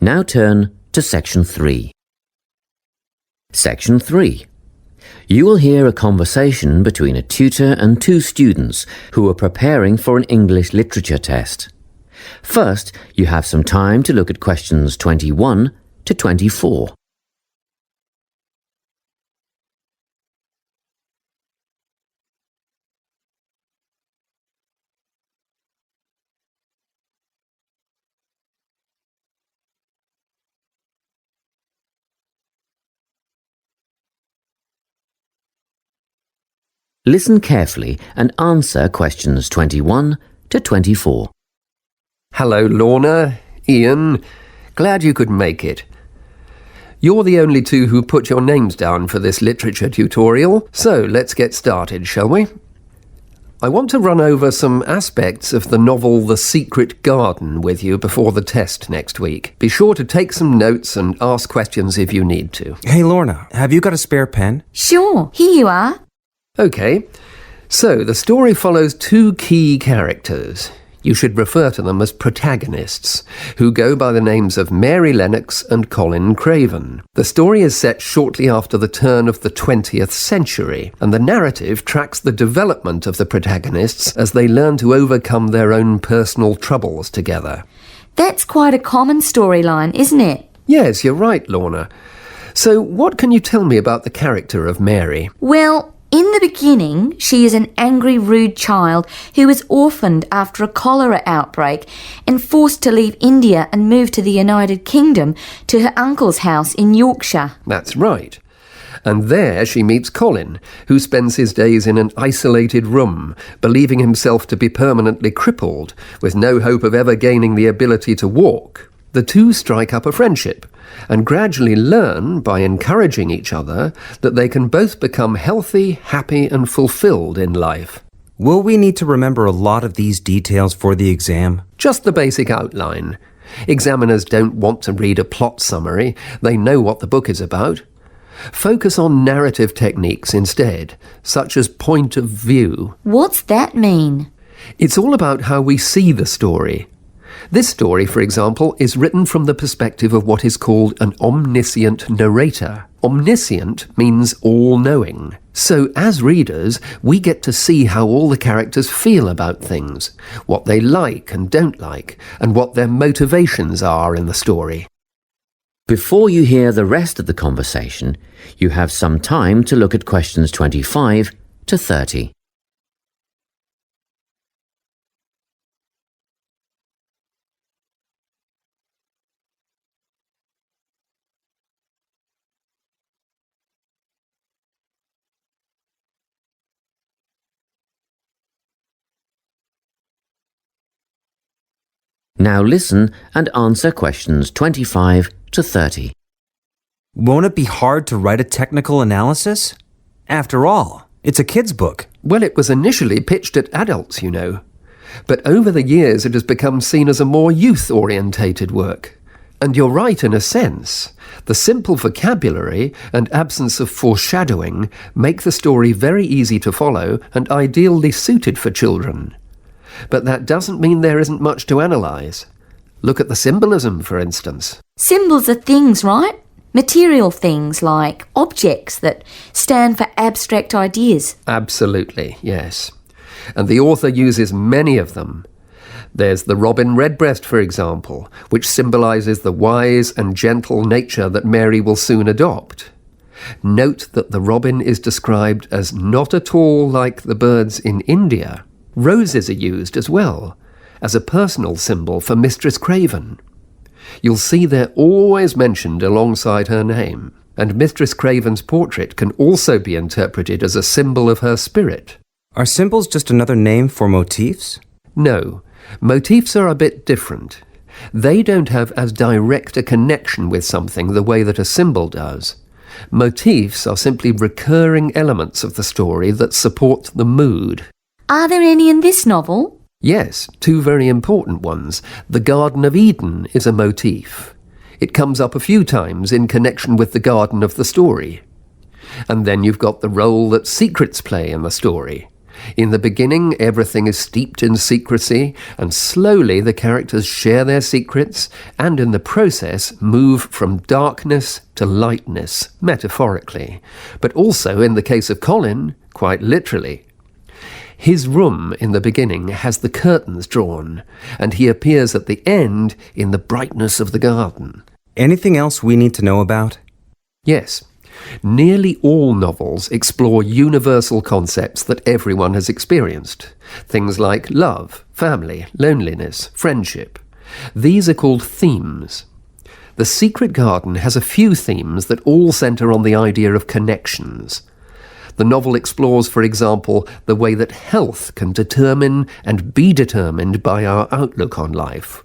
Now turn to Section 3. Section 3. You will hear a conversation between a tutor and two students who are preparing for an English literature test. First, you have some time to look at questions 21 to 24. Listen carefully and answer questions 21 to 24. Hello, Lorna, Ian. Glad you could make it. You're the only two who put your names down for this literature tutorial, so let's get started, shall we? I want to run over some aspects of the novel The Secret Garden with you before the test next week. Be sure to take some notes and ask questions if you need to. Hey, Lorna, have you got a spare pen? Sure, here you are. Okay, so the story follows two key characters. You should refer to them as protagonists, who go by the names of Mary Lennox and Colin Craven. The story is set shortly after the turn of the 20th century, and the narrative tracks the development of the protagonists as they learn to overcome their own personal troubles together. That's quite a common storyline, isn't it? Yes, you're right, Lorna. So what can you tell me about the character of Mary? Well, in the beginning, she is an angry, rude child who was orphaned after a cholera outbreak and forced to leave India and move to the United Kingdom to her uncle's house in Yorkshire. That's right. And there she meets Colin, who spends his days in an isolated room, believing himself to be permanently crippled, with no hope of ever gaining the ability to walk. The two strike up a friendship and gradually learn, by encouraging each other, that they can both become healthy, happy and fulfilled in life. Will we need to remember a lot of these details for the exam? Just the basic outline. Examiners don't want to read a plot summary. They know what the book is about. Focus on narrative techniques instead, such as point of view. What's that mean? It's all about how we see the story. This story, for example, is written from the perspective of what is called an omniscient narrator. Omniscient means all-knowing. So, as readers, we get to see how all the characters feel about things, what they like and don't like, and what their motivations are in the story. Before you hear the rest of the conversation, you have some time to look at questions 25 to 30. Now listen and answer questions 25 to 30. Won't it be hard to write a technical analysis? After all, it's a kid's book. Well, it was initially pitched at adults, you know. But over the years it has become seen as a more youth-orientated work. And you're right in a sense. The simple vocabulary and absence of foreshadowing make the story very easy to follow and ideally suited for children. But that doesn't mean there isn't much to analyse. Look at the symbolism, for instance. Symbols are things, right? Material things like objects that stand for abstract ideas. Absolutely, yes. And the author uses many of them. There's the robin redbreast, for example, which symbolises the wise and gentle nature that Mary will soon adopt. Note that the robin is described as not at all like the birds in India. Roses are used as well, as a personal symbol for Mistress Craven. You'll see they're always mentioned alongside her name, and Mistress Craven's portrait can also be interpreted as a symbol of her spirit. Are symbols just another name for motifs? No, motifs are a bit different. They don't have as direct a connection with something the way that a symbol does. Motifs are simply recurring elements of the story that support the mood. Are there any in this novel? Yes, two very important ones. The Garden of Eden is a motif. It comes up a few times in connection with the garden of the story. And then you've got the role that secrets play in the story. In the beginning, everything is steeped in secrecy, and slowly the characters share their secrets, and in the process move from darkness to lightness, metaphorically, but also, in the case of Colin, quite literally. His room in the beginning has the curtains drawn, and he appears at the end in the brightness of the garden. Anything else we need to know about? Yes. Nearly all novels explore universal concepts that everyone has experienced. Things like love, family, loneliness, friendship. These are called themes. The Secret Garden has a few themes that all centre on the idea of connections. The novel explores, for example, the way that health can determine and be determined by our outlook on life.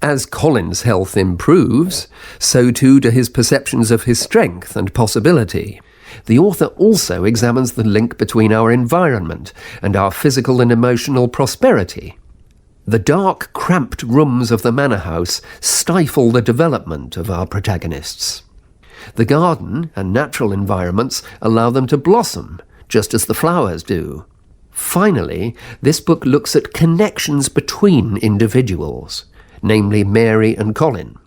As Colin's health improves, so too do his perceptions of his strength and possibility. The author also examines the link between our environment and our physical and emotional prosperity. The dark, cramped rooms of the manor house stifle the development of our protagonists. The garden and natural environments allow them to blossom, just as the flowers do. Finally, this book looks at connections between individuals, namely Mary and Colin.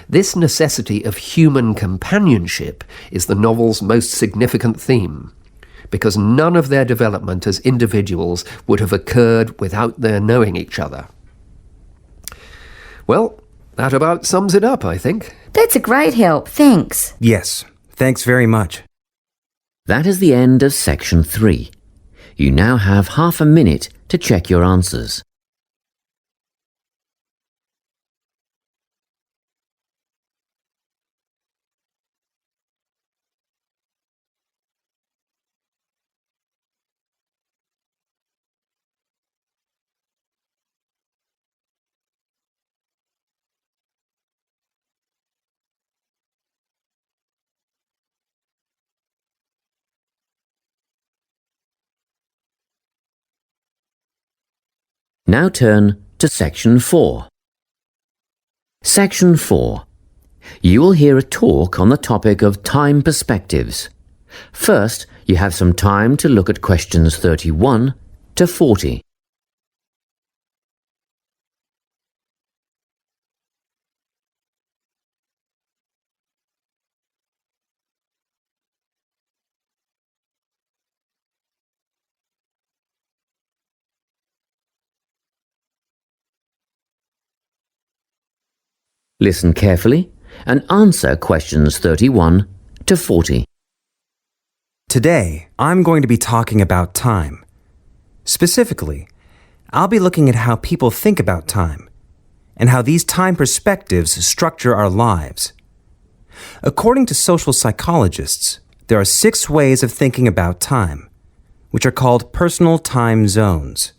This necessity of human companionship is the novel's most significant theme, because none of their development as individuals would have occurred without their knowing each other. Well, that about sums it up, I think. That's a great help, thanks. Yes, thanks very much. That is the end of section 3. You now have half a minute to check your answers. Now turn to section 4. Section 4. You will hear a talk on the topic of time perspectives. First, you have some time to look at questions 31 to 40. Listen carefully and answer questions 31 to 40. Today, I'm going to be talking about time. Specifically, I'll be looking at how people think about time and how these time perspectives structure our lives. According to social psychologists, there are 6 ways of thinking about time, which are called personal time zones.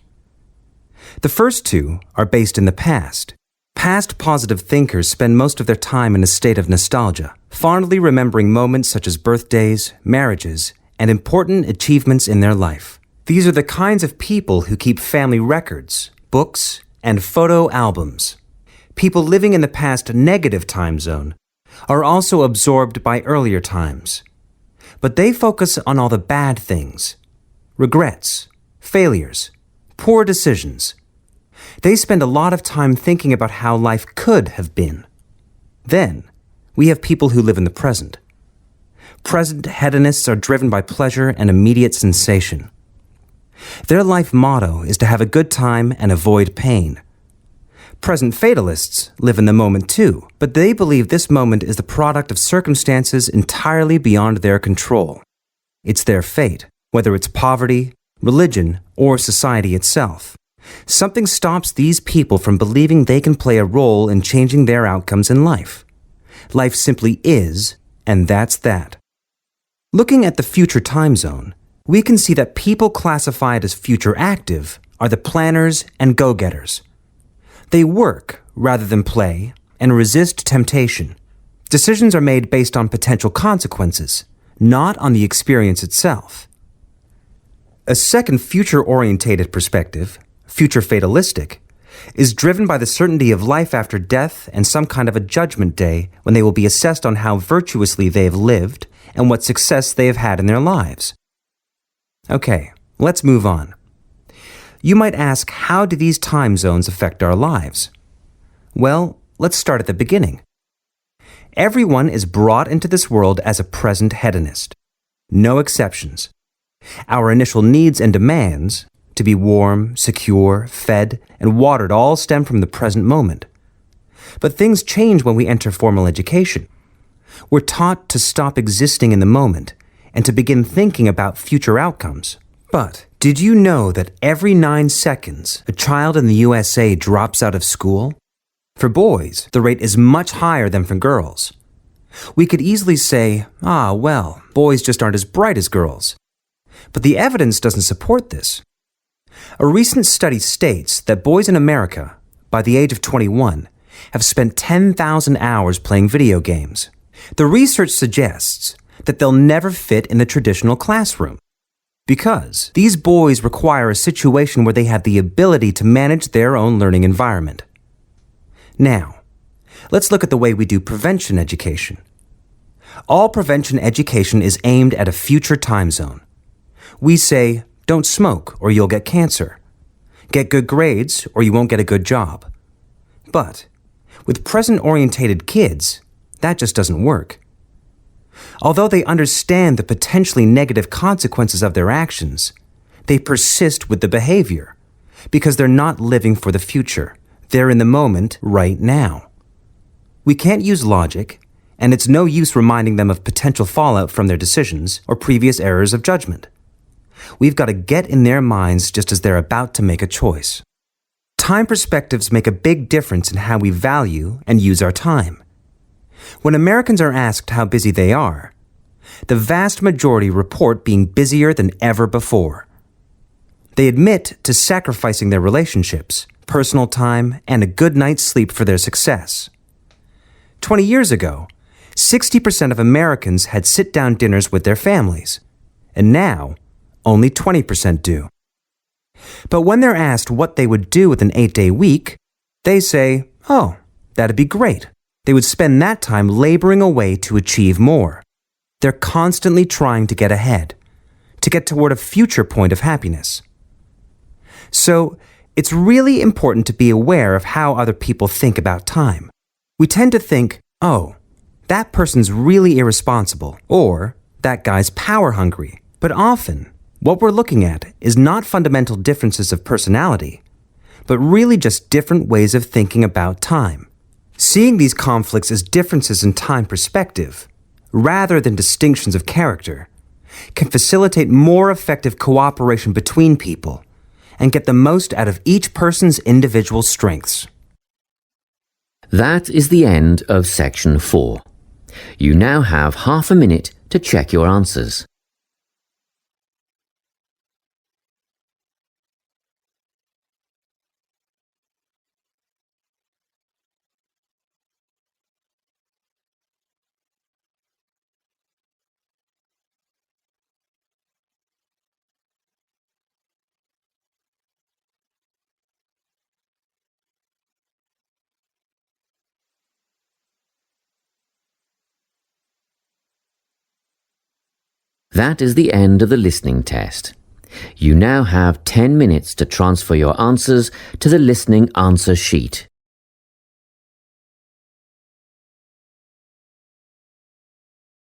The first 2 are based in the past. Past positive thinkers spend most of their time in a state of nostalgia, fondly remembering moments such as birthdays, marriages, and important achievements in their life. These are the kinds of people who keep family records, books, and photo albums. People living in the past negative time zone are also absorbed by earlier times, but they focus on all the bad things, regrets, failures, poor decisions. They spend a lot of time thinking about how life could have been. Then, we have people who live in the present. Present hedonists are driven by pleasure and immediate sensation. Their life motto is to have a good time and avoid pain. Present fatalists live in the moment too, but they believe this moment is the product of circumstances entirely beyond their control. It's their fate, whether it's poverty, religion, or society itself. Something stops these people from believing they can play a role in changing their outcomes in life. Life simply is, and that's that. Looking at the future time zone, we can see that people classified as future active are the planners and go-getters. They work rather than play and resist temptation. Decisions are made based on potential consequences, not on the experience itself. A second future-orientated perspective, future fatalistic, is driven by the certainty of life after death and some kind of a judgment day when they will be assessed on how virtuously they have lived and what success they have had in their lives. Okay, Let's move on. You might ask, how do these time zones affect our lives? Well, let's start at the beginning. Everyone is brought into this world as a present hedonist. No exceptions. Our initial needs and demands, to be warm, secure, fed, and watered, all stem from the present moment. But things change when we enter formal education. We're taught to stop existing in the moment and to begin thinking about future outcomes. But did you know that every 9 seconds, a child in the USA drops out of school? For boys, the rate is much higher than for girls. We could easily say, well, boys just aren't as bright as girls. But the evidence doesn't support this. A recent study states that boys in America, by the age of 21, have spent 10,000 hours playing video games. The research suggests that they'll never fit in the traditional classroom because these boys require a situation where they have the ability to manage their own learning environment. Now, let's look at the way we do prevention education. All prevention education is aimed at a future time zone. We say, don't smoke or you'll get cancer. Get good grades or you won't get a good job. But with present-orientated kids, that just doesn't work. Although they understand the potentially negative consequences of their actions, they persist with the behavior because they're not living for the future. They're in the moment right now. We can't use logic, and it's no use reminding them of potential fallout from their decisions or previous errors of judgment. We've got to get in their minds just as they're about to make a choice. Time perspectives make a big difference in how we value and use our time. When Americans are asked how busy they are, the vast majority report being busier than ever before. They admit to sacrificing their relationships, personal time, and a good night's sleep for their success. 20 years ago, 60% of Americans had sit-down dinners with their families, and now only 20% do. But when they're asked what they would do with an 8-day week, they say, that'd be great. They would spend that time laboring away to achieve more. They're constantly trying to get ahead, to get toward a future point of happiness. So, it's really important to be aware of how other people think about time. We tend to think, that person's really irresponsible, or that guy's power hungry. But often, what we're looking at is not fundamental differences of personality, but really just different ways of thinking about time. Seeing these conflicts as differences in time perspective, rather than distinctions of character, can facilitate more effective cooperation between people and get the most out of each person's individual strengths. That is the end of section 4. You now have half a minute to check your answers. That is the end of the listening test. You now have 10 minutes to transfer your answers to the listening answer sheet.